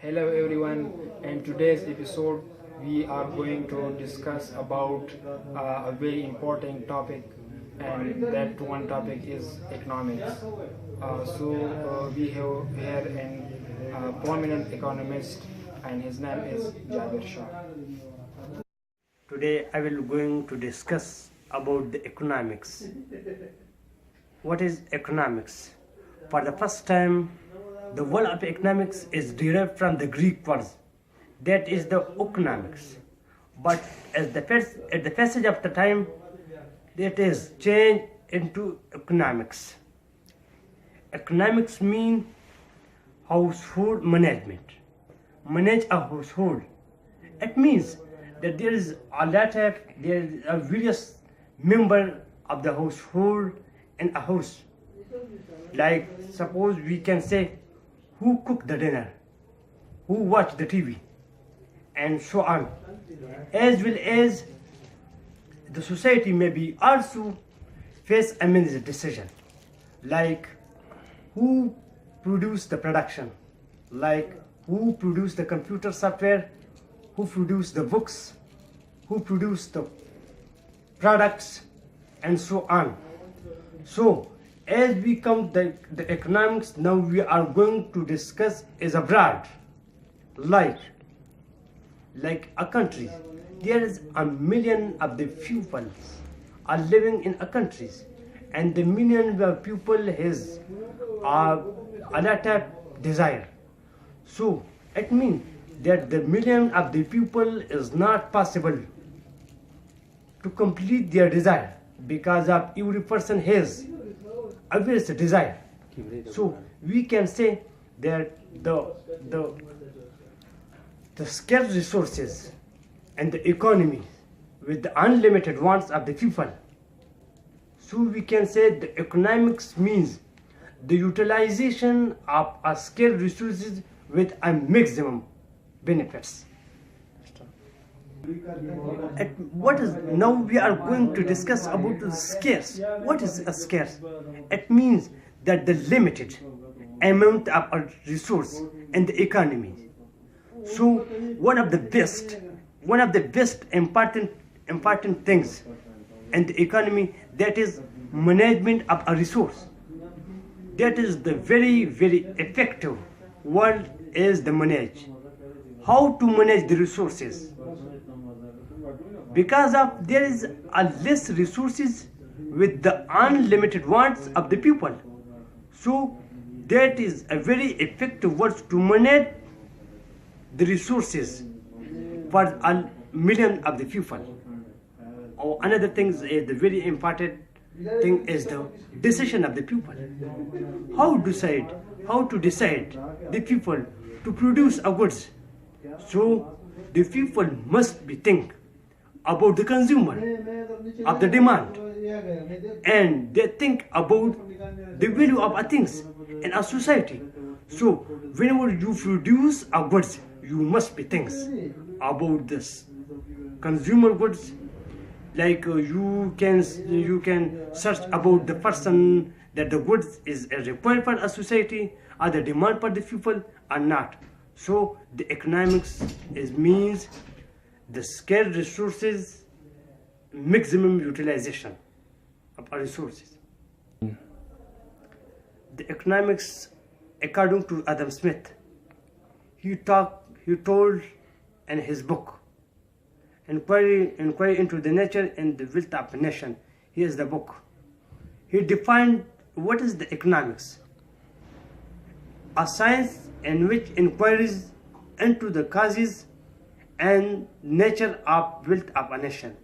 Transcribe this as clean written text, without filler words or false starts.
Hello everyone. In today's episode, we are going to discuss about a very important topic, and that one topic is economics. We have here an prominent economist, and his name is Jabir Shah. Today I will going to discuss about the economics. What is economics? For the first time, the word of economics is derived from the Greek word, that is the economics. But at the passage of the time, it is changed into economics. Economics mean household management. Manage a household. It means that there is a various member of the household in a house. Like suppose we can say who cook the dinner, who watch the TV, and so on. As well as the society may be also face a many decision, like who produce the production, like who produce the computer software, who produce the books, who produce the products, and so on. So as we come the economics, now we are going to discuss is abroad, like a country. There is a million of the people are living in a countries, and the million of people has a lot of desire. So it means that the million of the people is not possible to complete their desire, because of every person has a various desire. So we can say that the scarce resources and the economy with the unlimited wants of the people. So we can say the economics means the utilization of a scarce resources with a maximum benefits. What is now we are going to discuss about the scarce. What is a scarce? It means that the limited amount of a resource in the economy. So one of the best important things in the economy, that is management of a resource. That is the very effective word is the manage. How to manage the resources? Because of there is a less resources with the unlimited wants of the people. So that is a very effective word to manage the resources for a million of the people. Or another thing is the very important thing is the decision of the people. How to decide the people to produce a goods. So the people must be think about the consumer, of the demand, and they think about the value of things in a society. So whenever you produce a goods, you must be things about this consumer goods. Like you can search about the person that the goods is required for a society, or the demand for the people or not. So the economics means the scarce resources, maximum utilization of our resources. The economics, according to Adam Smith, he told in his book, Inquiry into the Nature and the Wealth of a Nation. Here's the book. He defined what is the economics: a science in which inquiries into the causes and nature of wealth of a nation.